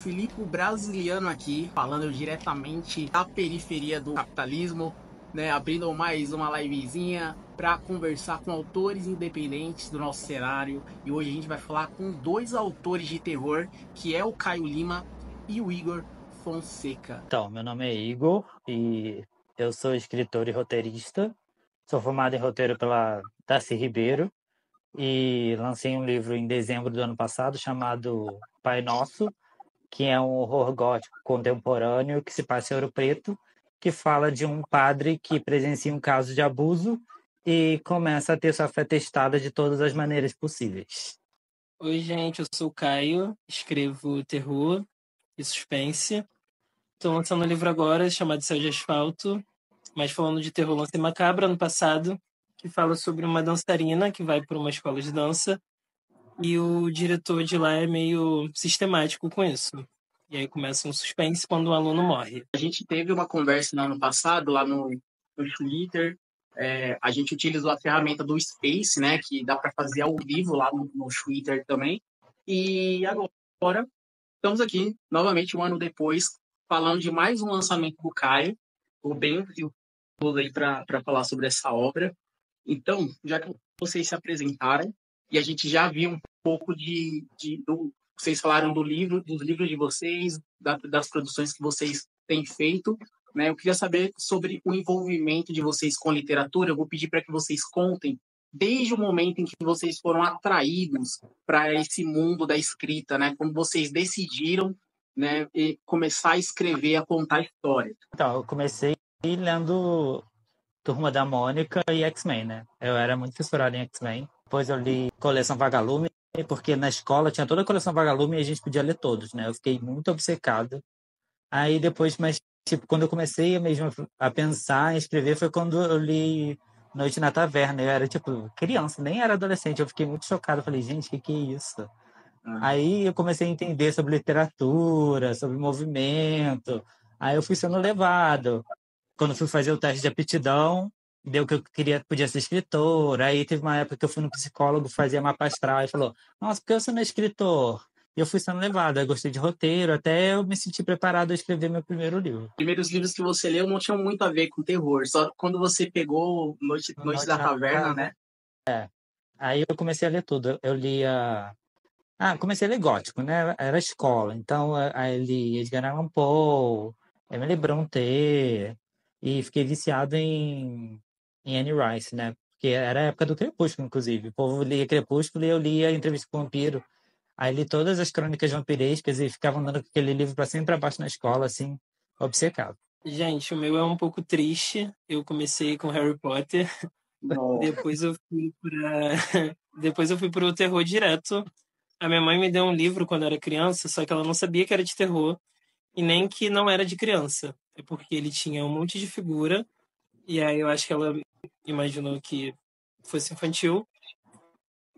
Filipe Brasiliano aqui, falando diretamente da periferia do capitalismo, né, abrindo mais uma livezinha para conversar com autores independentes do nosso cenário. E hoje a gente vai falar com dois autores de terror, que é o Caio Lima e o Igor Fonseca. Então, meu nome é Igor e eu sou escritor e roteirista. Sou formado em roteiro pela Darcy Ribeiro e lancei um livro em dezembro do ano passado chamado Pai Nosso, que é um horror gótico contemporâneo que se passa em Ouro Preto, que fala de um padre que presencia um caso de abuso e começa a ter sua fé testada de todas as maneiras possíveis. Oi, gente, eu sou o Caio, escrevo terror e suspense. Estou lançando um livro agora chamado Céu de Asfalto, mas falando de terror, lancei Macabra ano passado, que fala sobre uma dançarina que vai para uma escola de dança e o diretor de lá é meio sistemático com isso. E aí começa um suspense quando o aluno morre. A gente teve uma conversa no ano passado, lá no Twitter. A gente utilizou a ferramenta do Space, né, que dá para fazer ao vivo lá no Twitter também. E agora estamos aqui, novamente, um ano depois, falando de mais um lançamento do Caio, o bem todo aí para falar sobre essa obra. Então, já que vocês se apresentaram e a gente já viu um pouco vocês falaram do livro, dos livros de vocês, das produções que vocês têm feito, né? Eu queria saber sobre o envolvimento de vocês com literatura. Eu vou pedir para que vocês contem desde o momento em que vocês foram atraídos para esse mundo da escrita, né? Como vocês decidiram, né, e começar a escrever, a contar histórias. Então, eu comecei lendo Turma da Mônica e X-Men, né? Eu era muito fissurado em X-Men. Depois eu li Coleção Vagalume, porque na escola tinha toda a Coleção Vagalume e a gente podia ler todos, né? Eu fiquei muito obcecado. Aí depois, mas tipo, quando eu comecei mesmo a pensar em escrever foi quando eu li Noite na Taverna. Eu era tipo criança, nem era adolescente. Eu fiquei muito chocado. Eu falei, gente, o que é isso? Aí eu comecei a entender sobre literatura, sobre movimento. Aí eu fui sendo levado. Quando fui fazer o teste de aptidão, deu que eu queria, podia ser escritor. Aí teve uma época que eu fui no psicólogo, fazia mapa astral, e falou: Nossa, por que você não é escritor? E eu fui sendo levado, eu gostei de roteiro, até eu me senti preparado a escrever meu primeiro livro. Os primeiros livros que você leu não tinham muito a ver com terror, só quando você pegou Noite Noite da na Taverna, né? Aí eu comecei a ler tudo. Eu lia. Comecei a ler gótico, né? Era escola. Então, aí eu li Edgar Allan Poe, Emily Brontë, e fiquei viciado em Anne Rice, né? Porque era a época do Crepúsculo, inclusive. O povo lia Crepúsculo e eu lia Entrevista com o Vampiro. Aí li todas as crônicas vampirescas e ficava andando com aquele livro para cima e para baixo na escola, assim, obcecado. Gente, o meu é um pouco triste. Eu comecei com Harry Potter, No... depois eu fui para depois eu fui pro terror direto. A minha mãe me deu um livro quando eu era criança, só que ela não sabia que era de terror e nem que não era de criança. É porque ele tinha um monte de figura e aí eu acho que ela imaginou que fosse infantil.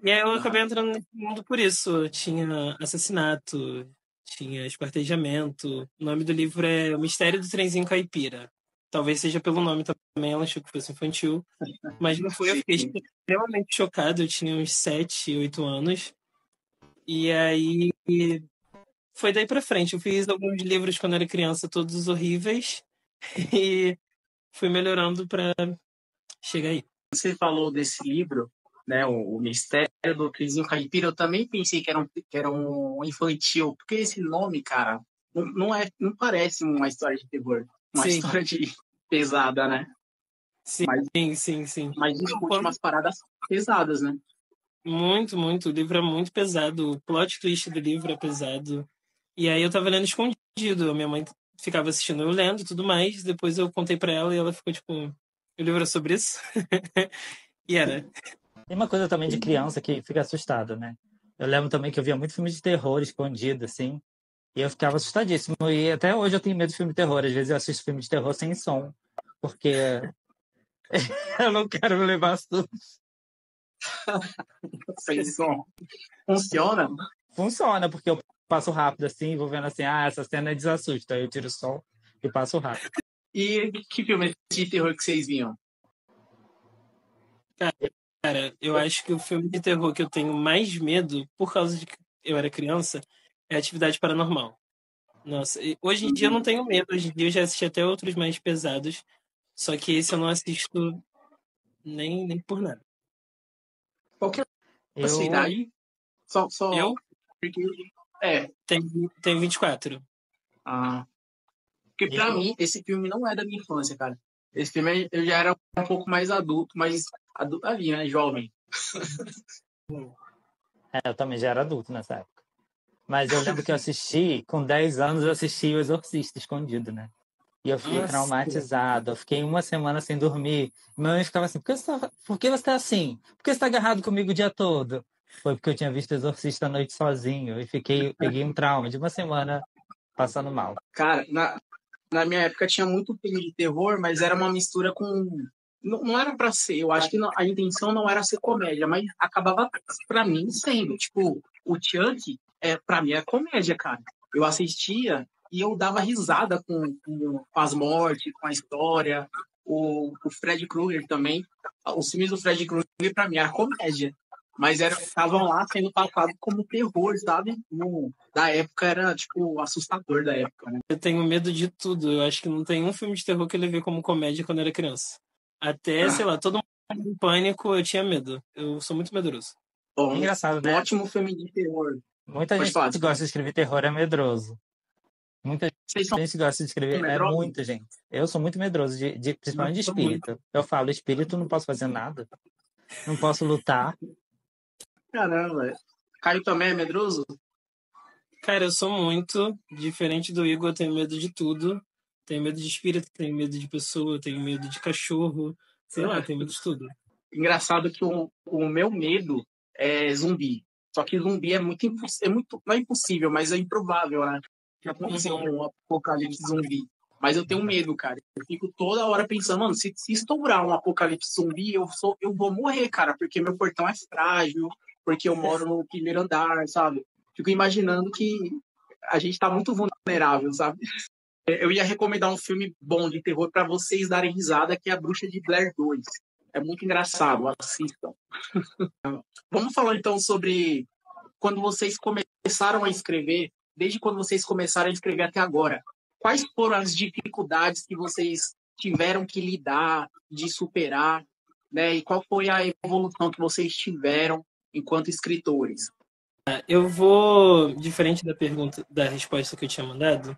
E aí eu acabei entrando nesse mundo por isso. Tinha assassinato, tinha esquartejamento. O nome do livro é O Mistério do Trenzinho Caipira. Talvez seja pelo nome também, ela achou que fosse infantil. Mas não foi, eu fiquei extremamente chocado. Eu tinha uns 7, 8 anos. E aí foi daí pra frente. Eu fiz alguns livros quando era criança, todos horríveis. E fui melhorando pra chegar aí. Você falou desse livro, né? O Mistério do Crisinho Caipira. Eu também pensei que era um infantil, porque esse nome, cara, não parece uma história de terror, uma Sim, história de pesada, né? sim, Mas, sim, sim. mas discute umas paradas pesadas, né? Muito, muito. O livro é muito pesado. O plot twist do livro é pesado. E aí eu tava lendo escondido. A minha mãe ficava assistindo eu lendo e tudo mais. Depois eu contei pra ela e ela ficou tipo, o livro é sobre isso? E era. Tem uma coisa também de criança que fica assustado, né? Eu lembro também que eu via muito filme de terror escondido, assim, e eu ficava assustadíssimo. E até hoje eu tenho medo de filme de terror. Às vezes eu assisto filme de terror sem som, porque eu não quero me levar susto. Sem som. Funciona? Funciona, porque eu passo rápido assim, vou vendo assim, essa cena é desassusta. Aí eu tiro o som e passo rápido. E que filme de terror que vocês viam? Cara, eu acho que o filme de terror que eu tenho mais medo, por causa de que eu era criança, é Atividade Paranormal. Nossa, hoje em dia eu não tenho medo. Hoje em dia eu já assisti até outros mais pesados. Só que esse eu não assisto nem por nada. Qual que é a sua Eu, idade? Só Eu porque é, tenho 24. ah, porque pra eu, mim esse filme não é da minha infância, cara. Esse filme eu já era um pouco mais adulto, mas adulto ali, né, jovem. eu também já era adulto nessa época. Mas eu lembro que eu assisti, com 10 anos, eu assisti O Exorcista escondido, né? E eu fiquei Nossa. traumatizado. Eu fiquei uma semana sem dormir. Minha mãe ficava assim: por que você tá assim? Por que você tá agarrado comigo o dia todo? Foi porque eu tinha visto Exorcista à noite sozinho. E peguei um trauma de uma semana passando mal. Cara, na minha época tinha muito filme de terror, mas era uma mistura com. Não era pra ser, eu acho que a intenção não era ser comédia, mas acabava pra mim sendo. Tipo, o Chuck, pra mim é comédia, cara. Eu assistia e eu dava risada com as mortes, com a história. O Fred Krueger também. Os filmes do Fred Krueger, pra mim, era comédia. Mas estavam lá sendo passados como terror, sabe? Da época era, tipo, assustador da época, né? Eu tenho medo de tudo. Eu acho que não tem um filme de terror que eu levei como comédia quando era criança. Até, sei lá, todo mundo em pânico, eu tinha medo. Eu sou muito medroso. É Bom, engraçado, um né? ótimo filme de terror. Muita Pode gente falar, que desculpa. gosta de escrever terror é medroso. Muita Vocês são gente gosta de escrever. É medrosos? muita gente. Eu sou muito medroso, Não, principalmente de sou muito. espírito. Eu falo, espírito, não posso fazer nada. Não posso lutar. Caramba. Caio também é medroso? Cara, eu sou muito diferente do Igor, eu tenho medo de tudo. Tenho medo de espírito, tenho medo de pessoa, tenho medo de cachorro. Sei lá, tenho medo de tudo. Engraçado que o meu medo é zumbi. Só que zumbi é muito, não é impossível, mas é improvável, né? Que aconteceu Uhum. um apocalipse zumbi. Mas eu tenho medo, cara. Eu fico toda hora pensando, mano, se estourar um apocalipse zumbi, eu vou morrer, cara, porque meu portão é frágil, porque eu moro no primeiro andar, sabe? Fico imaginando que a gente tá muito vulnerável, sabe? Eu ia recomendar um filme bom de terror para vocês darem risada, que é A Bruxa de Blair 2. É muito engraçado, assistam. Vamos falar então sobre quando vocês começaram a escrever, desde quando vocês começaram a escrever até agora. Quais foram as dificuldades que vocês tiveram que lidar, de superar, né? E qual foi a evolução que vocês tiveram enquanto escritores? Eu vou, diferente da pergunta, da resposta que eu tinha mandado,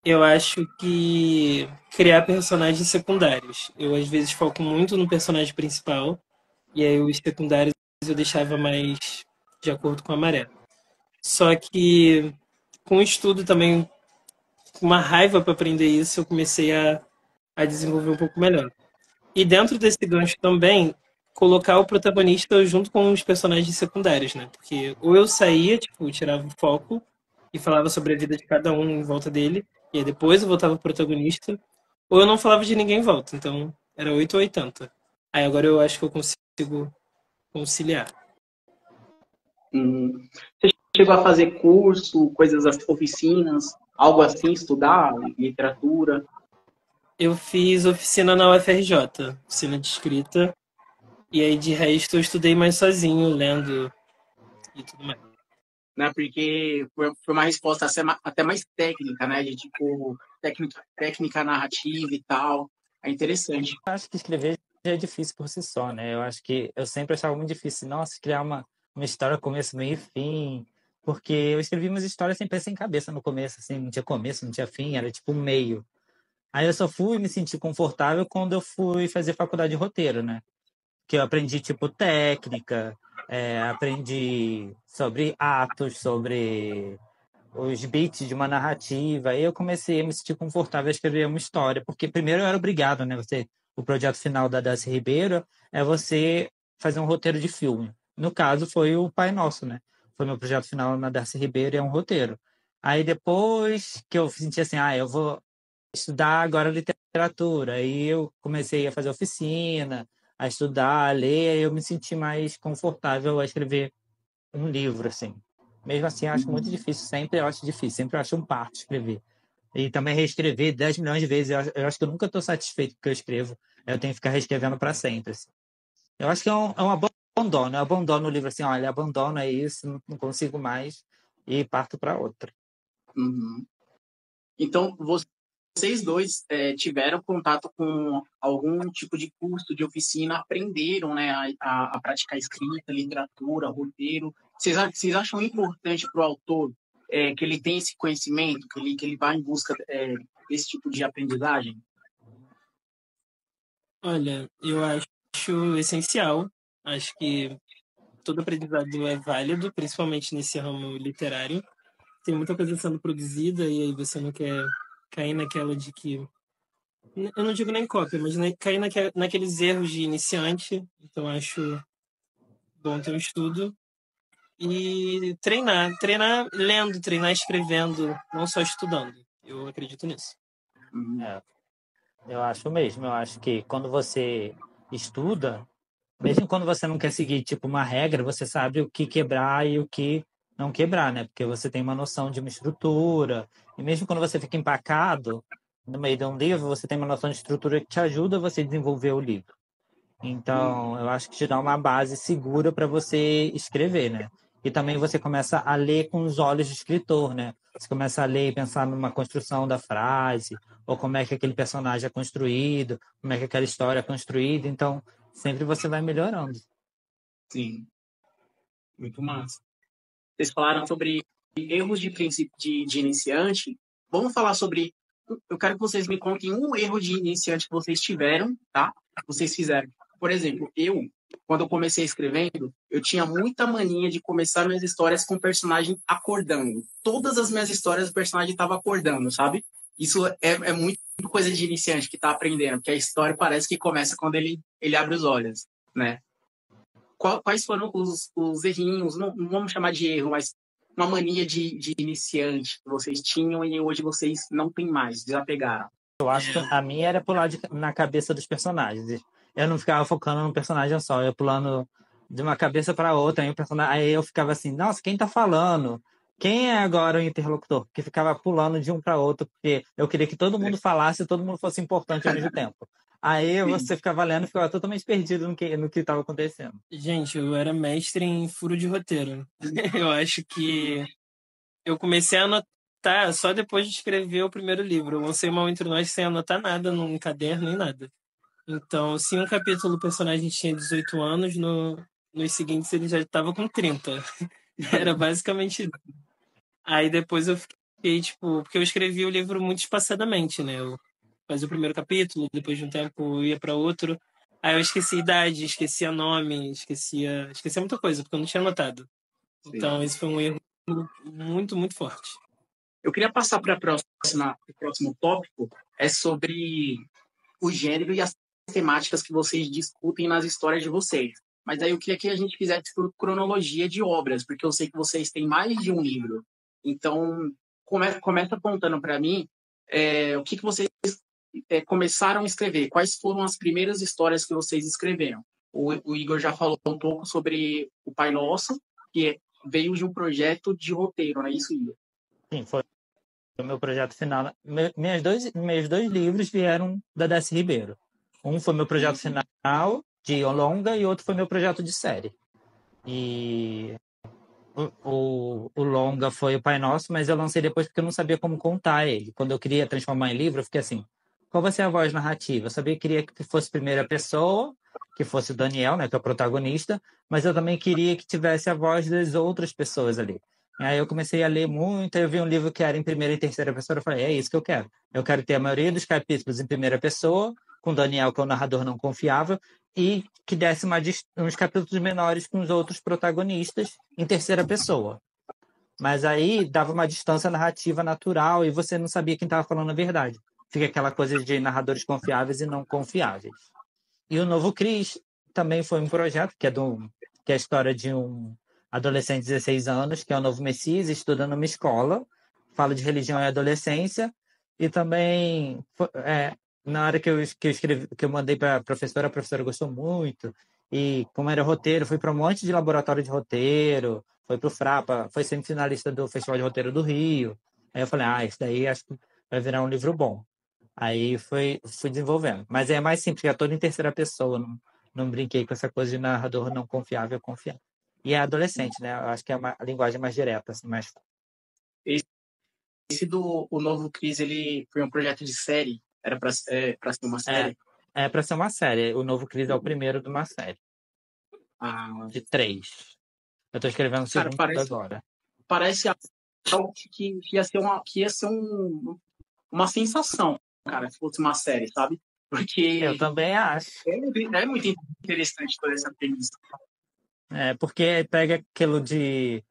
eu acho que criar personagens secundários. Eu às vezes foco muito no personagem principal e aí os secundários eu deixava mais de acordo com a maré. Só que com o estudo também, com uma raiva para aprender isso, eu comecei a desenvolver um pouco melhor. E dentro desse gancho também, colocar o protagonista junto com os personagens secundários, né? Porque ou eu saía, tipo, tirava o foco e falava sobre a vida de cada um em volta dele, e aí depois eu voltava pro protagonista, ou eu não falava de ninguém em volta. Então, era 8 ou 80. Aí agora eu acho que eu consigo conciliar. Você chegou a fazer curso, coisas assim, oficinas, algo assim, estudar literatura? Eu fiz oficina na UFRJ, oficina de escrita, e aí de resto eu estudei mais sozinho, lendo e tudo mais. Né? Porque foi uma resposta até mais técnica, né? De tipo, técnica narrativa e tal. É interessante. Eu acho que escrever já é difícil por si só, né? Eu acho que eu sempre achava muito difícil, nossa, criar uma história começo, meio e fim. Porque eu escrevi umas histórias sem pé sem cabeça no começo, assim, não tinha começo, não tinha fim, era tipo um meio. Aí eu só fui me sentir confortável quando eu fui fazer faculdade de roteiro, né? Que eu aprendi, tipo, técnica, aprendi sobre atos, sobre os beats de uma narrativa. Aí eu comecei a me sentir confortável a escrever uma história, porque primeiro eu era obrigado, né? O projeto final da Darcy Ribeiro é você fazer um roteiro de filme. No caso, foi o Pai Nosso, né? Foi meu projeto final na Darcy Ribeiro, é um roteiro. Aí depois que eu senti assim, eu vou estudar agora literatura. Aí eu comecei a fazer oficina, a estudar, a ler, e eu me senti mais confortável a escrever um livro, assim. Mesmo assim, eu acho muito difícil, sempre eu acho difícil, sempre eu acho um parto escrever. E também reescrever 10 milhões de vezes, eu acho que eu nunca estou satisfeito com o que eu escrevo, eu tenho que ficar reescrevendo para sempre. Assim. Eu acho que é um abandono, eu abandono o livro assim, olha, abandono é isso, não consigo mais, e parto para outra. Uhum. Então, vocês dois tiveram contato com algum tipo de curso, de oficina, aprenderam, né, a praticar escrita, literatura, roteiro. Vocês acham importante para o autor que ele tenha esse conhecimento, que ele vá em busca desse tipo de aprendizagem? Olha, eu acho essencial. Acho que todo aprendizado é válido, principalmente nesse ramo literário. Tem muita coisa sendo produzida e aí você não quer cair naquela de que... Eu não digo nem cópia, mas cair naqueles erros de iniciante. Então, acho bom ter um estudo. E treinar lendo, treinar escrevendo, não só estudando. Eu acredito nisso. É, eu acho mesmo. Eu acho que quando você estuda, mesmo quando você não quer seguir tipo uma regra, você sabe o que quebrar e o que não quebrar, né? Porque você tem uma noção de uma estrutura. E mesmo quando você fica empacado no meio de um livro, você tem uma noção de estrutura que te ajuda você a desenvolver o livro. Então, eu acho que te dá uma base segura para você escrever, né? E também você começa a ler com os olhos de escritor, né? Você começa a ler e pensar numa construção da frase, ou como é que aquele personagem é construído, como é que aquela história é construída. Então, sempre você vai melhorando. Sim, muito massa. Vocês falaram sobre erros de princípio de iniciante. Vamos falar sobre. Eu quero que vocês me contem um erro de iniciante que vocês tiveram, tá? Que vocês fizeram. Por exemplo, quando eu comecei escrevendo, eu tinha muita mania de começar minhas histórias com o personagem acordando. Todas as minhas histórias, o personagem estava acordando, sabe? Isso é muito coisa de iniciante que está aprendendo, porque a história parece que começa quando ele abre os olhos, né? Quais foram os errinhos, não vamos chamar de erro, mas uma mania de iniciante que vocês tinham e hoje vocês não têm mais, desapegaram? Eu acho que a minha era pular na cabeça dos personagens. Eu não ficava focando num personagem só, eu ia pulando de uma cabeça para outra. Aí eu ficava assim, nossa, quem tá falando? Quem é agora o interlocutor? Que ficava pulando de um para outro, porque eu queria que todo mundo falasse e todo mundo fosse importante ao mesmo tempo. Aí Sim. você ficava lendo e ficava totalmente perdido no que estava acontecendo. Gente, eu era mestre em furo de roteiro. Eu acho que eu comecei a anotar só depois de escrever o primeiro livro. Eu lancei Mal Entre Nós sem anotar nada num caderno nem nada. Então, se um capítulo o personagem tinha 18 anos, nos seguintes ele já estava com 30. Era basicamente isso. Aí depois eu fiquei, tipo, porque eu escrevi o livro muito espaçadamente, né? Eu fazia o primeiro capítulo, depois de um tempo eu ia para outro. Aí eu esqueci idade, esquecia nome, esquecia muita coisa, porque eu não tinha anotado. Sim. Então, esse foi um erro muito, muito forte. Eu queria passar para o próximo tópico, é sobre o gênero e as temáticas que vocês discutem nas histórias de vocês. Mas aí eu queria que a gente fizesse por cronologia de obras, porque eu sei que vocês têm mais de um livro. Então, começa contando para mim o que vocês começaram a escrever, quais foram as primeiras histórias que vocês escreveram. O Igor já falou um pouco sobre o Pai Nosso, que veio de um projeto de roteiro, não é isso, Igor? Sim, foi o meu projeto final. Meus dois livros vieram da Desce Ribeiro. Um foi meu projeto final de longa e outro foi meu projeto de série. E o longa foi o Pai Nosso, mas eu lancei depois porque eu não sabia como contar ele. Quando eu queria transformar em livro, eu fiquei assim: qual vai ser a voz narrativa? Eu sabia que queria que fosse primeira pessoa, que fosse o Daniel, né, que é o protagonista, mas eu também queria que tivesse a voz das outras pessoas ali. E aí eu comecei a ler muito, aí eu vi um livro que era em primeira e terceira pessoa, eu falei: é isso que eu quero. Eu quero ter a maioria dos capítulos em primeira pessoa, com o Daniel, que é o narrador não confiável, e que desse uns capítulos menores com os outros protagonistas em terceira pessoa. Mas aí dava uma distância narrativa natural e você não sabia quem estava falando a verdade. Fica aquela coisa de narradores confiáveis e não confiáveis. E o Novo Cris também foi um projeto que é a história de um adolescente de 16 anos, que é o novo Messias, estuda numa escola, fala de religião e adolescência, e também na hora que eu escrevi, que eu mandei para a professora gostou muito, e como era roteiro, fui para um monte de laboratório de roteiro, foi para o Frapa, foi semifinalista do Festival de Roteiro do Rio. Aí eu falei, isso daí acho que vai virar um livro bom. Aí fui desenvolvendo. Mas é mais simples, é todo em terceira pessoa. Não brinquei com essa coisa de narrador não confiável, confiável. E é adolescente, né? Eu acho que é uma linguagem mais direta, assim, mais. Esse do o Novo Cris, ele foi um projeto de série? Era pra ser uma série? É para ser uma série. O Novo Cris é o primeiro de uma série, Ah, de 3. Eu tô escrevendo o cara, segundo parece, agora. parece algo que ia ser uma sensação, cara, se fosse uma série, sabe? Eu Porque também acho. é muito interessante toda essa premissa. Porque pega aquilo de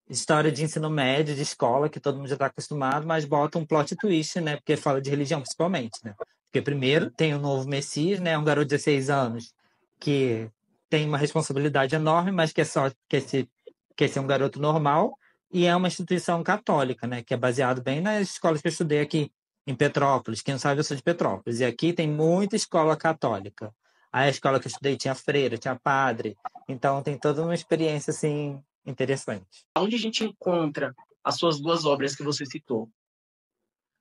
história de ensino médio, de escola, que todo mundo já está acostumado, mas bota um plot twist, né? Porque fala de religião, principalmente, né? Porque primeiro tem o novo Messias, né? Um garoto de 16 anos que tem uma responsabilidade enorme, mas que é só quer ser um garoto normal, e é uma instituição católica, né? Que é baseado bem nas escolas que eu estudei aqui em Petrópolis. Quem não sabe, eu sou de Petrópolis. E aqui tem muita escola católica. Aí a escola que eu estudei tinha freira, tinha padre. Então tem toda uma experiência, assim, interessante. Onde a gente encontra as suas duas obras que você citou?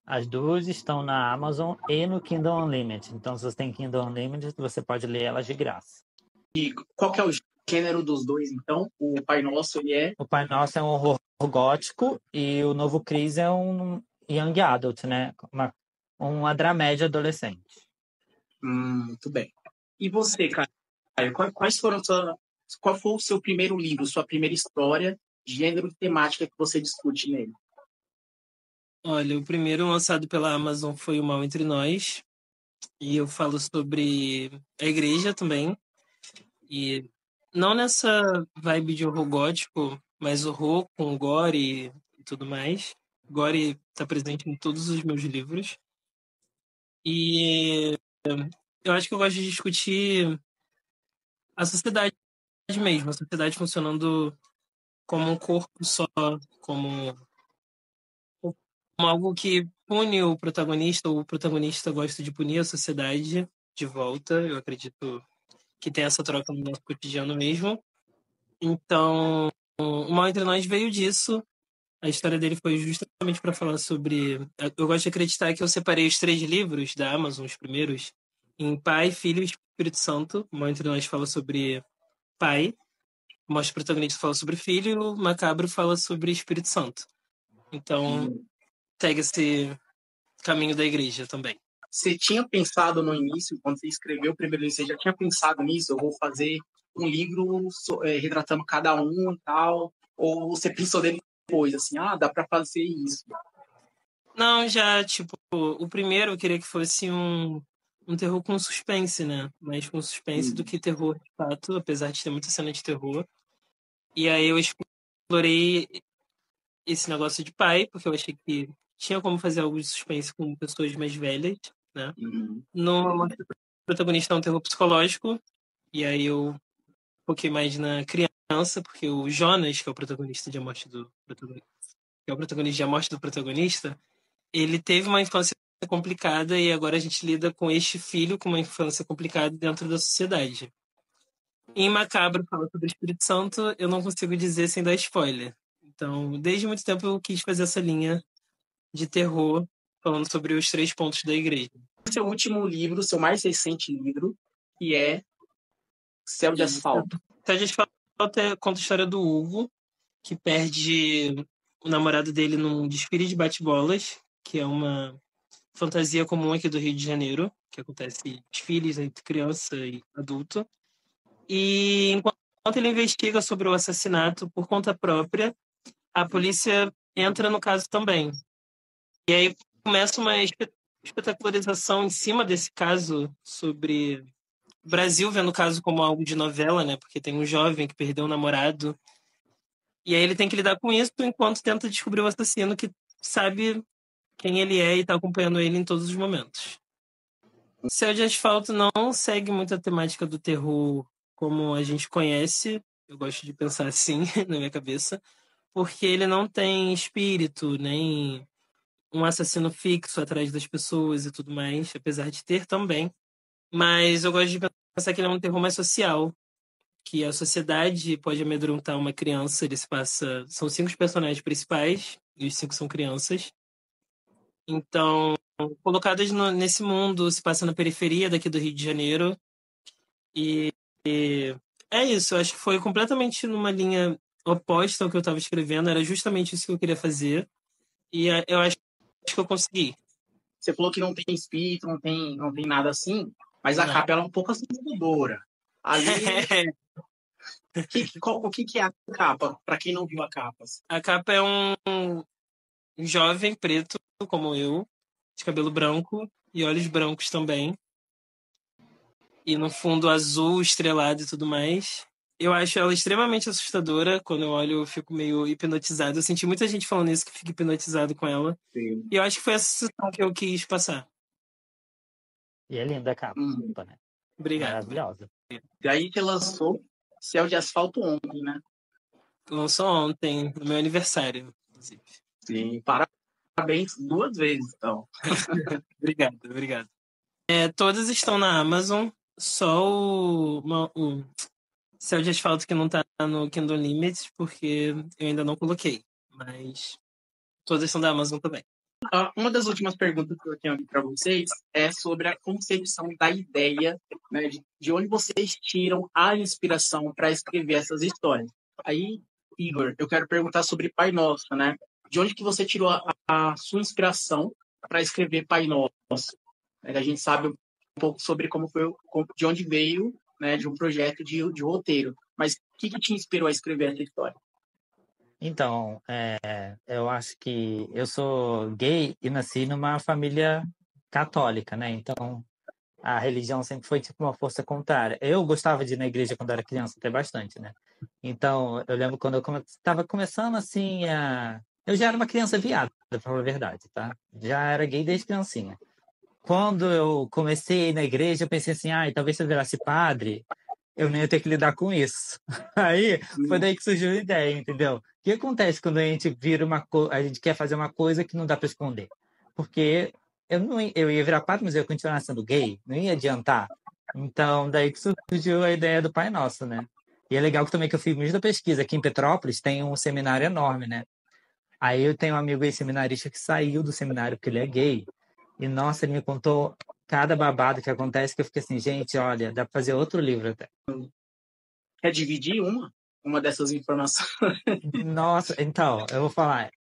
As duas estão na Amazon e no Kindle Unlimited. Então, se você tem Kindle Unlimited, você pode ler elas de graça. E qual que é o gênero dos dois, então? O Pai Nosso, ele é... O Pai Nosso é um horror gótico e o Novo Cris é um young adult, né? Uma dramédia adolescente. Muito bem. E você, Caio, quais foram qual foi o seu primeiro livro, sua primeira história, gênero e temática que você discute nele? Olha, o primeiro lançado pela Amazon foi O Mal Entre Nós, e eu falo sobre a igreja também, e não nessa vibe de horror gótico, mas horror com gore e tudo mais. Gore está presente em todos os meus livros. E eu acho que eu gosto de discutir a sociedade mesmo, a sociedade funcionando como um corpo só, como, como algo que pune o protagonista, ou o protagonista gosta de punir a sociedade de volta. Eu acredito que tem essa troca no nosso cotidiano mesmo. Então, o Mal Entre Nós veio disso. A história dele foi justamente para falar sobre. Eu gosto de acreditar que eu separei os 3 livros da Amazon, os primeiros, em Pai, Filho e Espírito Santo. O Mal Entre Nós fala sobre pai, o Mostra Protagonista fala sobre filho e o Macabro fala sobre Espírito Santo. Então, segue esse caminho da igreja também. Você tinha pensado no início, quando você escreveu o primeiro livro, você já tinha pensado nisso? Eu vou fazer um livro retratando cada um e tal? Ou você pensou depois, assim, dá para fazer isso? Não, já, tipo, o primeiro eu queria que fosse um terror com suspense, né? Mais com suspense do que terror de fato, apesar de ter muita cena de terror. E aí eu explorei esse negócio de pai, porque eu achei que tinha como fazer algo de suspense com pessoas mais velhas, né? Uhum. No protagonista é um terror psicológico, e aí eu foquei mais na criança, porque o Jonas, que é o protagonista de A Morte do Protagonista, que é o protagonista de A Morte do Protagonista, ele teve uma infância complicada e agora a gente lida com este filho com uma infância complicada dentro da sociedade. Em Macabro fala sobre o Espírito Santo, eu não consigo dizer sem dar spoiler. Então, desde muito tempo eu quis fazer essa linha de terror falando sobre os 3 pontos da igreja. Seu último livro, seu mais recente livro, que é Céu de Asfalto. Céu de Asfalto conta a história do Hugo, que perde o namorado dele num desfile de bate-bolas, que é uma fantasia comum aqui do Rio de Janeiro, que acontece desfiles entre criança e adulto. E enquanto ele investiga sobre o assassinato por conta própria, a polícia entra no caso também. E aí começa uma espetacularização em cima desse caso sobre o Brasil vendo o caso como algo de novela, né? Porque tem um jovem que perdeu um namorado. E aí ele tem que lidar com isso enquanto tenta descobrir o assassino que sabe quem ele é e tá acompanhando ele em todos os momentos. Céu de Asfalto não segue muito a temática do terror como a gente conhece. Eu gosto de pensar assim na minha cabeça. Porque ele não tem espírito, nem um assassino fixo atrás das pessoas e tudo mais, apesar de ter também. Mas eu gosto de pensar que ele é um terror mais social, que a sociedade pode amedrontar uma criança. Ele se passa. São 5 personagens principais, e os 5 são crianças. Então, colocadas nesse mundo, se passa na periferia daqui do Rio de Janeiro. E é isso, eu acho que foi completamente numa linha oposta ao que eu estava escrevendo, era justamente isso que eu queria fazer. E eu acho que eu consegui. Você falou que não tem espírito, não tem nada assim, mas a Não. capa ela é um pouco assustadora. Ali, o que é a capa, para quem não viu a capa? A capa é um jovem preto, como eu, de cabelo branco e olhos brancos também. E no fundo azul, estrelado e tudo mais. Eu acho ela extremamente assustadora. Quando eu olho, eu fico meio hipnotizado. Eu senti muita gente falando isso, que fica hipnotizado com ela. Sim. E eu acho que foi essa sensação que eu quis passar. E é linda a capa, né? Obrigado. Maravilhosa. E aí que lançou Céu de Asfalto ontem, né? Lançou ontem, no meu aniversário, inclusive. Sim, parabéns 2 vezes, então. Obrigado. Todas estão na Amazon, só o Céu de Asfalto que não tá no Kindle Unlimited, porque eu ainda não coloquei. Mas todas são da Amazon também. Uma das últimas perguntas que eu tenho aqui para vocês é sobre a concepção da ideia, né, de onde vocês tiram a inspiração para escrever essas histórias. Aí, Igor, eu quero perguntar sobre Pai Nosso, né? De onde que você tirou a sua inspiração para escrever Pai Nosso? A gente sabe um pouco sobre como foi, de onde veio, né, de um projeto de roteiro. Mas o que te inspirou a escrever essa história? Então, eu acho que eu sou gay e nasci numa família católica, né? Então, a religião sempre foi tipo uma força contrária. Eu gostava de ir na igreja quando era criança, até bastante, né? Então, eu lembro quando eu estava começando assim a... Eu já era uma criança viada, pra falar a verdade, tá? Já era gay desde criancinha. Quando eu comecei a ir na igreja, eu pensei assim, talvez se eu virasse padre, eu não ia ter que lidar com isso. Aí foi daí que surgiu a ideia, entendeu? O que acontece quando a gente vira a gente quer fazer uma coisa que não dá para esconder? Porque eu ia virar padre, mas eu ia continuar sendo gay, não ia adiantar. Então, daí que surgiu a ideia do Pai Nosso, né? E é legal que também que eu fiz muita pesquisa. Aqui em Petrópolis tem um seminário enorme, né? Aí eu tenho um amigo ex-seminarista que saiu do seminário porque ele é gay. E, nossa, ele me contou cada babado que acontece que eu fiquei assim, gente, olha, dá pra fazer outro livro até. Quer dividir uma dessas informações? Nossa, então, eu vou falar.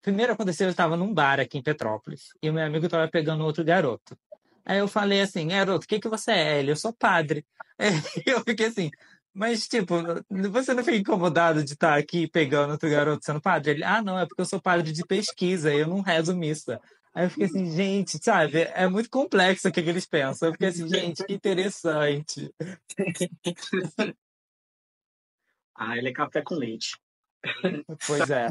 Primeiro aconteceu, eu estava num bar aqui em Petrópolis e o meu amigo estava pegando outro garoto. Aí eu falei assim, garoto, o que que você é? Ele, eu sou padre. Aí eu fiquei assim, mas tipo, você não fica incomodado de estar aqui pegando outro garoto sendo padre? Ele, não, é porque eu sou padre de pesquisa, eu não rezo missa. Aí eu fiquei assim, gente, sabe, é muito complexo o que eles pensam. Eu fiquei assim, gente, que interessante. Ele é café com leite. Pois é.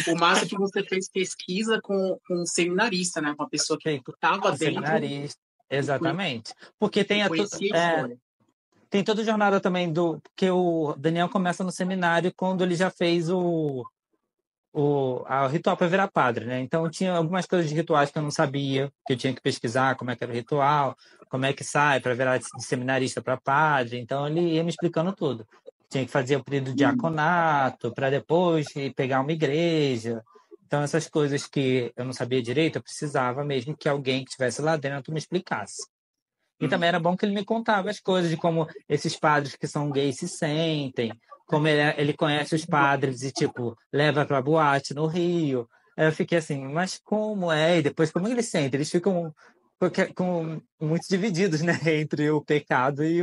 O massa é que você fez pesquisa com um seminarista, né? Com uma pessoa que estava dentro. Seminarista, exatamente. Porque conhecia a história. Tem toda a jornada também porque o Daniel começa no seminário quando ele já fez o ritual para virar padre, né? Então tinha algumas coisas de rituais que eu não sabia, que eu tinha que pesquisar como é que era o ritual, como é que sai para virar de seminarista para padre. Então ele ia me explicando tudo. Tinha que fazer o período de diaconato para depois pegar uma igreja. Então essas coisas que eu não sabia direito, eu precisava mesmo que alguém que estivesse lá dentro me explicasse. E também era bom que ele me contava as coisas de como esses padres que são gays se sentem, como ele conhece os padres e, tipo, leva pra boate no Rio. Aí eu fiquei assim, mas como é? E depois, como eles sentem? Eles ficam muito divididos, né? Entre o pecado e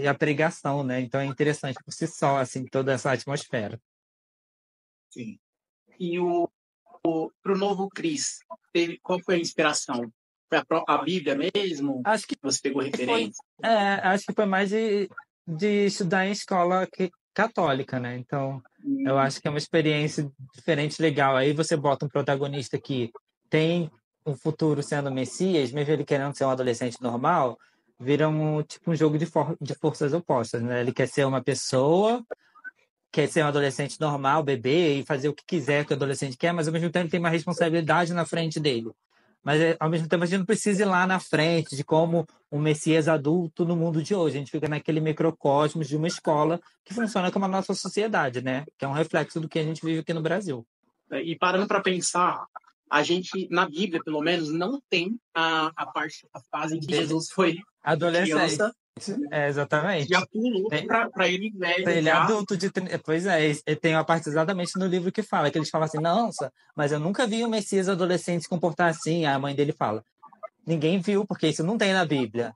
a pregação, né? Então é interessante por si só, assim, toda essa atmosfera. Sim. E pro novo Cris, qual foi a inspiração? Foi a Bíblia mesmo? Acho que você pegou referência? acho que foi mais de estudar em escola católica, né? Então, eu acho que é uma experiência diferente, legal. Aí você bota um protagonista que tem um futuro sendo Messias, mesmo ele querendo ser um adolescente normal, vira tipo um jogo de forças opostas, né? Ele quer ser uma pessoa, quer ser um adolescente normal, bebê, e fazer o que quiser que o adolescente quer, mas ao mesmo tempo tem uma responsabilidade na frente dele. Mas, ao mesmo tempo, a gente não precisa ir lá na frente de como um Messias adulto no mundo de hoje. A gente fica naquele microcosmos de uma escola que funciona como a nossa sociedade, né? Que é um reflexo do que a gente vive aqui no Brasil. E parando para pensar, a gente, na Bíblia, pelo menos, não tem a fase em que Jesus foi adolescente. criança exatamente. Já pulou pra ele velho. Ele é já. adulto de. Pois é, e tem uma parte exatamente no livro que fala, que eles falam assim, nossa, mas eu nunca vi o Messias adolescente se comportar assim. A mãe dele fala, ninguém viu, porque isso não tem na Bíblia.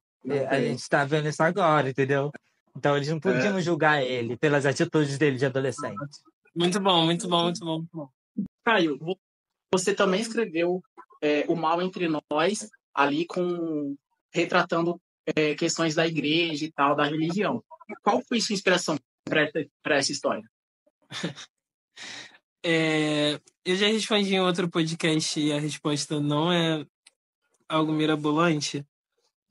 A gente está vendo isso agora, entendeu? Então eles não podiam julgar ele pelas atitudes dele de adolescente. Muito bom, muito bom, muito bom, muito bom. Caio, você também escreveu O Mal Entre Nós, ali retratando questões da igreja e tal, da religião. Qual foi sua inspiração para essa história? Eu já respondi em outro podcast e a resposta não é algo mirabolante,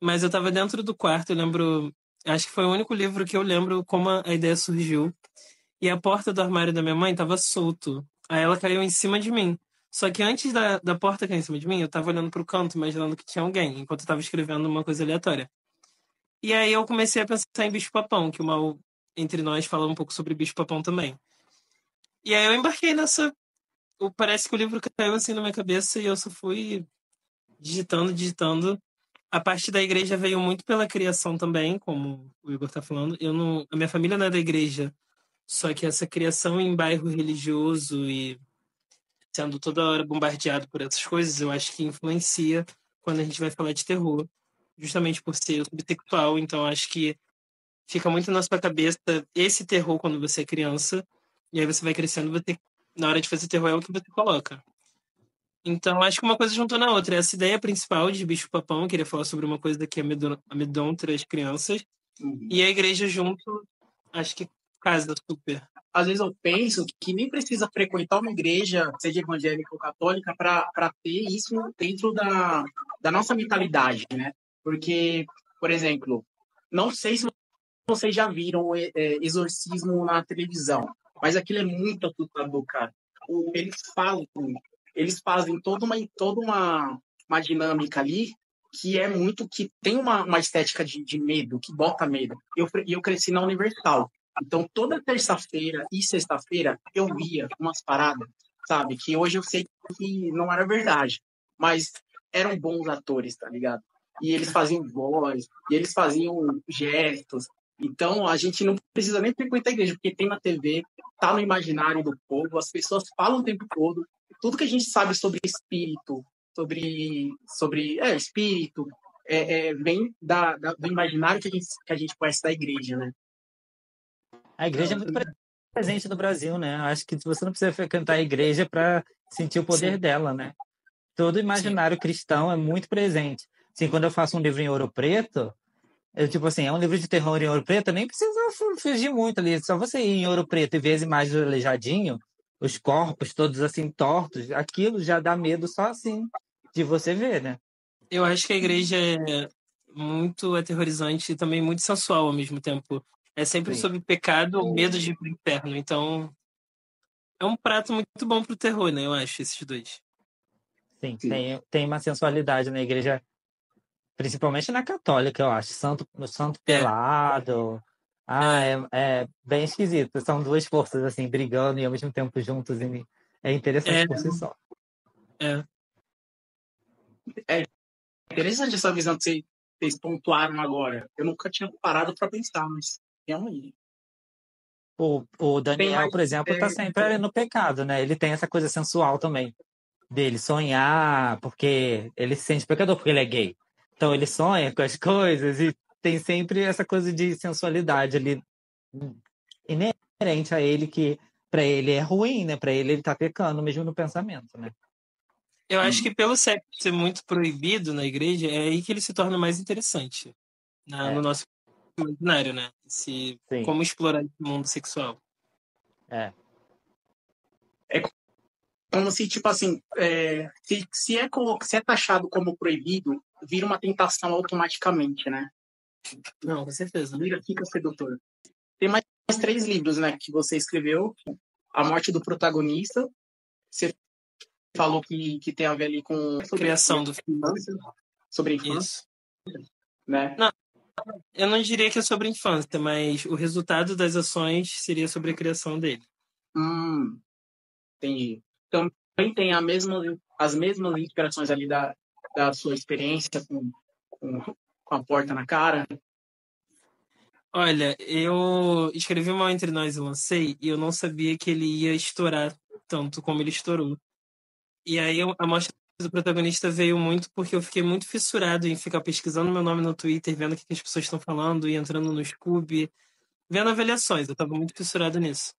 mas eu estava dentro do quarto, eu lembro, acho que foi o único livro que eu lembro como a ideia surgiu, e a porta do armário da minha mãe estava solto. Aí ela caiu em cima de mim. Só que antes da porta cair em cima de mim, eu estava olhando para o canto, imaginando que tinha alguém, enquanto eu estava escrevendo uma coisa aleatória. E aí eu comecei a pensar em bicho-papão, que o Mal Entre Nós fala um pouco sobre bicho-papão também. E aí eu embarquei nessa. Parece que o livro caiu assim na minha cabeça e eu só fui digitando, digitando. A parte da igreja veio muito pela criação também, como o Igor tá falando. A minha família não é da igreja, só que essa criação em bairro religioso e sendo toda hora bombardeado por essas coisas, eu acho que influencia quando a gente vai falar de terror, justamente por ser subtextual. Então acho que fica muito na sua cabeça esse terror quando você é criança, e aí você vai crescendo, na hora de fazer terror é o que você coloca. Então, acho que uma coisa juntou na outra. Essa ideia principal de bicho-papão, eu queria falar sobre uma coisa que amedronta as crianças. E a igreja junto, acho que casa super. Às vezes eu penso que nem precisa frequentar uma igreja, seja evangélica ou católica, para ter isso dentro da nossa mentalidade, né? Porque, por exemplo, não sei se vocês já viram exorcismo na televisão, mas aquilo é muito assustador, cara. Eles falam, eles fazem uma dinâmica ali que é muito, que tem uma estética de medo, que bota medo. Eu cresci na Universal, então toda terça-feira e sexta-feira eu via umas paradas, sabe, que hoje eu sei que não era verdade, mas eram bons atores, tá ligado? E eles faziam voz, e eles faziam gestos. Então a gente não precisa nem frequentar a igreja, porque tem na TV, tá no imaginário do povo, as pessoas falam o tempo todo. Tudo que a gente sabe sobre espírito, sobre espírito, vem do imaginário que a gente conhece da igreja, né? A igreja é muito presente no Brasil, né? Acho que você não precisa frequentar a igreja para sentir o poder dela, né? Todo imaginário cristão é muito presente. Assim, quando eu faço um livro em Ouro Preto, tipo assim, é um livro de terror em Ouro Preto, nem precisa fugir muito ali. Só você ir em Ouro Preto e ver as imagens do Aleijadinho, os corpos todos assim tortos, aquilo já dá medo só assim de você ver, né? Eu acho que a igreja é muito aterrorizante e também muito sensual ao mesmo tempo. É sempre sobre pecado ou medo de ir pro inferno. Então, é um prato muito bom pro terror, né? Eu acho, esses dois. Sim, tem uma sensualidade na igreja, principalmente na católica, eu acho. Santo pelado. É bem esquisito. São duas forças assim brigando e ao mesmo tempo juntos. E é interessante por si só. É interessante essa visão que vocês pontuaram agora. Eu nunca tinha parado para pensar, mas realmente. O Daniel, por exemplo, tá sempre no pecado, né? Ele tem essa coisa sensual também, dele sonhar, porque ele se sente pecador, porque ele é gay. Então ele sonha com as coisas e tem sempre essa coisa de sensualidade ali inerente a ele, que para ele é ruim, né? Para ele tá pecando mesmo no pensamento, né? Eu acho que pelo sexo ser muito proibido na igreja, é aí que ele se torna mais interessante no nosso imaginário, né? Como explorar esse mundo sexual. É como se, tipo assim, se é taxado como proibido, vira uma tentação automaticamente, né? Não, com certeza. Fica sedutor. Tem mais 3 livros, né, que você escreveu. A Morte do Protagonista. Você falou que tem a ver ali com a criação do filho. Sobre a infância. Isso. Né? Não, eu não diria que é sobre a infância, mas o resultado das ações seria sobre a criação dele. Entendi. Então, também tem as mesmas inspirações ali da sua experiência com a porta na cara. Olha, eu escrevi Mal Entre Nós e lancei, e eu não sabia que ele ia estourar tanto como ele estourou. E aí a mostra do protagonista veio muito porque eu fiquei muito fissurado em ficar pesquisando meu nome no Twitter, vendo o que as pessoas estão falando, e entrando no Scoob, vendo avaliações. Eu tava muito fissurado nisso.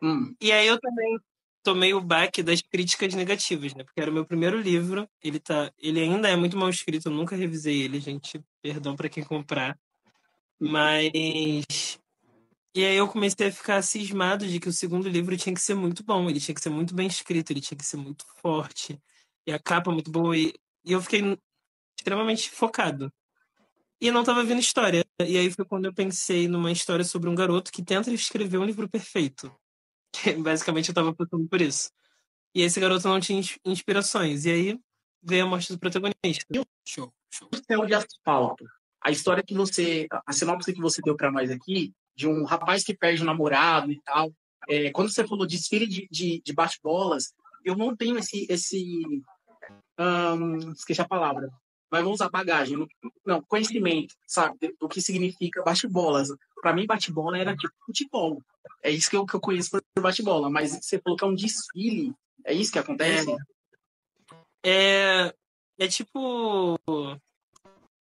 Hum, E aí eu também tomei o baque das críticas negativas, né? Porque era o meu primeiro livro, ele ainda é muito mal escrito, eu nunca revisei ele, gente. Perdão pra quem comprar. Mas e aí eu comecei a ficar cismado de que o segundo livro tinha que ser muito bom, ele tinha que ser muito bem escrito, ele tinha que ser muito forte, e a capa muito boa, e eu fiquei extremamente focado. E não estava vendo história. E aí foi quando eu pensei numa história sobre um garoto que tenta escrever um livro perfeito. Basicamente eu estava passando por isso. E esse garoto não tinha inspirações. E aí veio a morte do protagonista. Show, show. Céu de Asfalto. A história que você, a sinopse que você deu para nós aqui, de um rapaz que perde o namorado e tal. Quando você falou de desfile de bate-bolas, eu não tenho esqueci a palavra, mas vou usar bagagem, não, conhecimento, sabe, do que significa bate-bolas. Para mim, bate-bola era tipo futebol. É isso que eu conheço por bate-bola, mas você falou que é um desfile, é isso que acontece? É, é tipo.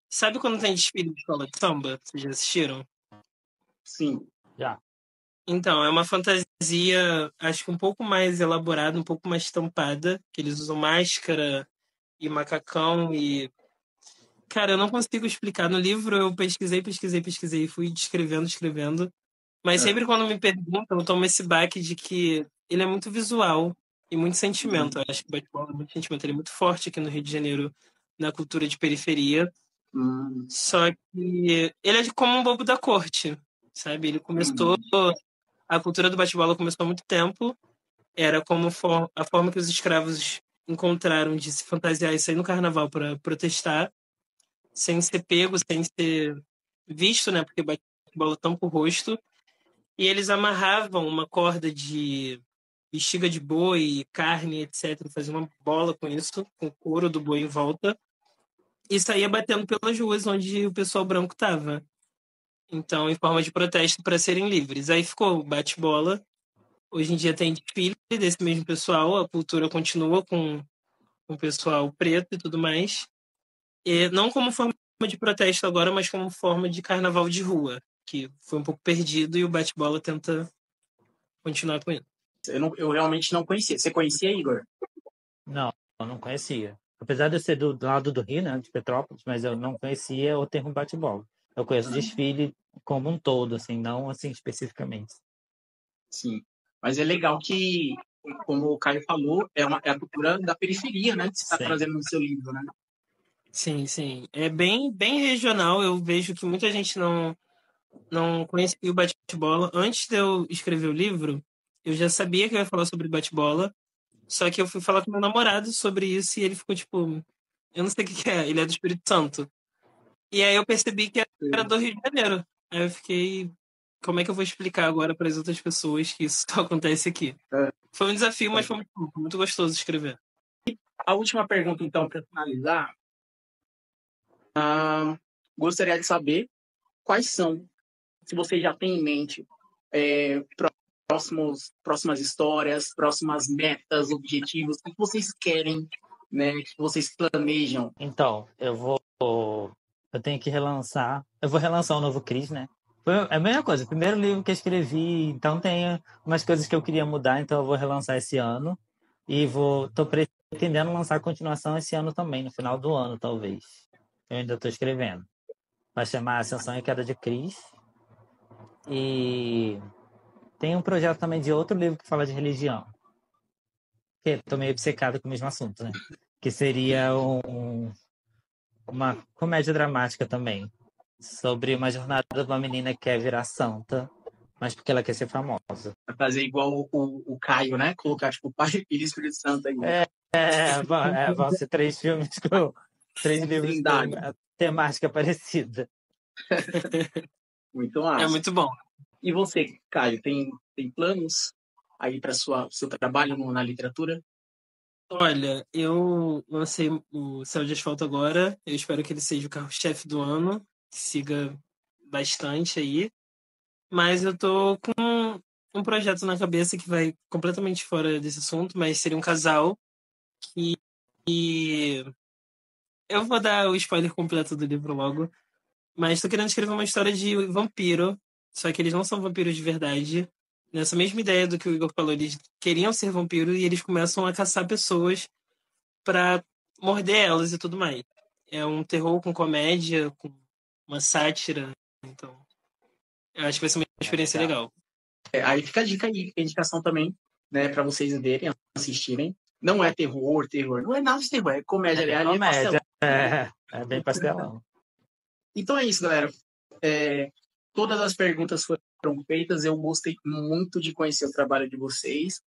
Sabe quando tem desfile de escola de samba? Vocês já assistiram? Sim. Já. Então, é uma fantasia, acho que um pouco mais elaborada, um pouco mais estampada, que eles usam máscara e macacão e... Cara, eu não consigo explicar. No livro eu pesquisei, fui escrevendo. Mas É. sempre quando me perguntam, eu tomo esse baque de que ele é muito visual e muito sentimento. Eu acho que o Batman é muito sentimento. Ele é muito forte aqui no Rio de Janeiro, na cultura de periferia. Hum, Só que ele é como um bobo da corte, sabe? Ele começou... hum, A cultura do bate-bola começou há muito tempo. Era como a forma que os escravos encontraram de se fantasiar e sair no carnaval para protestar, sem ser pego, sem ser visto, né? Porque bate-bola tampa o rosto. E eles amarravam uma corda de bexiga de boi, carne, etc. Faziam uma bola com isso, com o couro do boi em volta. E saía batendo pelas ruas onde o pessoal branco estava. Então, em forma de protesto para serem livres. Aí ficou o bate-bola. Hoje em dia tem desfile desse mesmo pessoal, a cultura continua com o pessoal preto e tudo mais. E não como forma de protesto agora, mas como forma de carnaval de rua, que foi um pouco perdido e o bate-bola tenta continuar com ele. eu realmente não conhecia. Você conhecia, Igor? Não, eu não conhecia. Apesar de eu ser do lado do Rio, né, de Petrópolis, mas eu não conhecia o termo bate-bola. Eu conheço desfile como um todo, assim, não assim especificamente. Sim. Mas é legal que, como o Caio falou, é a cultura da periferia, né? Que você está Sim. trazendo no seu livro, né? Sim, sim. É bem regional. Eu vejo que muita gente não conhecia o bate-bola. Antes de eu escrever o livro, eu já sabia que eu ia falar sobre bate-bola. Só que eu fui falar com meu namorado sobre isso e ele ficou tipo, eu não sei o que que é, ele é do Espírito Santo. E aí eu percebi que era do Rio de Janeiro. Aí eu fiquei, como é que eu vou explicar agora para as outras pessoas que isso só acontece aqui? É. Foi um desafio, mas foi muito gostoso escrever. A última pergunta, então, para finalizar, gostaria de saber quais são, se você já tem em mente, é, próximas histórias, próximas metas, objetivos, o que vocês querem, né? O que vocês planejam. Então, eu tenho que relançar. Eu vou relançar o novo Cris, né? É a mesma coisa, o primeiro livro que eu escrevi, então tem umas coisas que eu queria mudar, então eu vou relançar esse ano. E tô pretendendo lançar a continuação esse ano também, no final do ano, talvez. Eu ainda estou escrevendo. Vai chamar Ascensão e Queda de Cris. E tem um projeto também de outro livro que fala de religião. Que estou meio obcecado com o mesmo assunto, né? Que seria uma comédia dramática também. Sobre uma jornada de uma menina que quer virar santa, mas porque ela quer ser famosa. Fazer igual o Caio, né? Colocar, tipo, Pai, Filho e Espírito Santo aí. Vão ser 3 filmes com 3 livros com Trindade. a temática parecida. Muito É massa. muito bom. E você, Caio, tem planos aí para seu trabalho na literatura? Olha, eu lancei o Céu de Asfalto agora. Eu espero que ele seja o carro-chefe do ano, que siga bastante aí. Mas eu tô com um projeto na cabeça que vai completamente fora desse assunto, mas seria um casal que eu vou dar o spoiler completo do livro logo, mas tô querendo escrever uma história de vampiro, só que eles não são vampiros de verdade. Nessa mesma ideia do que o Igor falou, eles queriam ser vampiros e eles começam a caçar pessoas pra morder elas e tudo mais. É um terror com comédia, com uma sátira, então eu acho que vai ser uma experiência legal. Aí fica a dica aí, a indicação também, né, para vocês verem, assistirem. Não é terror, não é nada de terror, é comédia, É ali é pastelão. comédia. É bem pastelão. Então é isso, galera. Todas as perguntas foram feitas, eu gostei muito de conhecer o trabalho de vocês.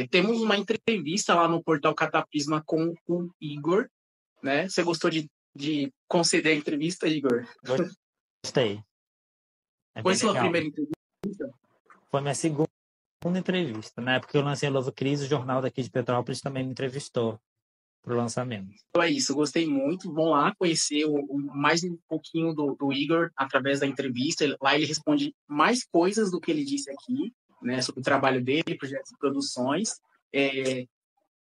Temos uma entrevista lá no portal Cataprisma com o Igor, né? Você gostou de conceder a entrevista, Igor? Gostei. Foi sua primeira entrevista? Foi minha segunda entrevista, né? Porque eu lancei a Novo Crise, o jornal daqui de Petrópolis também me entrevistou para o lançamento. Então é isso, gostei muito. Vão lá conhecer mais um pouquinho do Igor através da entrevista. Lá ele responde mais coisas do que ele disse aqui, né? Sobre o trabalho dele, projetos e produções.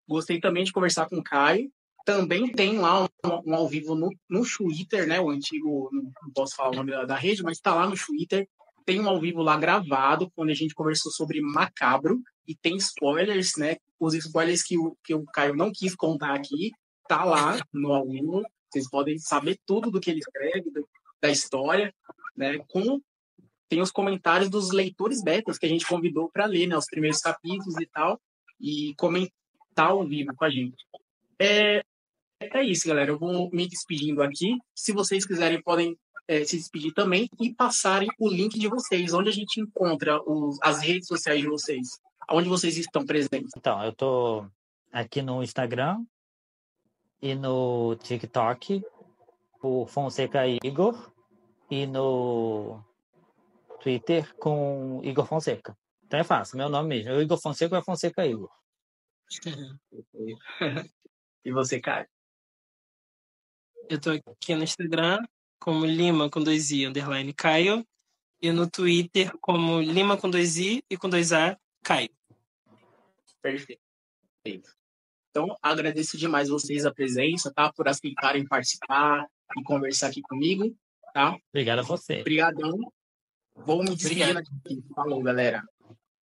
Gostei também de conversar com o Caio. Também tem lá um ao vivo no Twitter, né? O antigo, não posso falar o nome da rede, mas está lá no Twitter. Tem um ao vivo lá gravado, quando a gente conversou sobre Macabro, e tem spoilers, né? Os spoilers que o Caio não quis contar aqui, tá lá no ao vivo. Vocês podem saber tudo do que ele escreve, da história, né? Tem os comentários dos leitores betas que a gente convidou para ler, né? Os primeiros capítulos e tal, e comentar ao vivo com a gente. É isso, galera. Eu vou me despedindo aqui. Se vocês quiserem, podem se despedir também e passarem o link de vocês, onde a gente encontra as redes sociais de vocês, onde vocês estão presentes. Então, eu tô aqui no Instagram e no TikTok por Fonseca Igor e no Twitter com Igor Fonseca. Então é fácil, meu nome mesmo. Igor Fonseca é Fonseca Igor. E você, Caio? Eu tô aqui no Instagram como Lima com 2i, _ Caio. E no Twitter como Lima com 2i e com 2a, Caio. Perfeito. Então, agradeço demais vocês a presença, tá? Por aceitarem participar e conversar aqui comigo, tá? Obrigado a você. Obrigadão. Vou me despedir aqui. Falou, galera.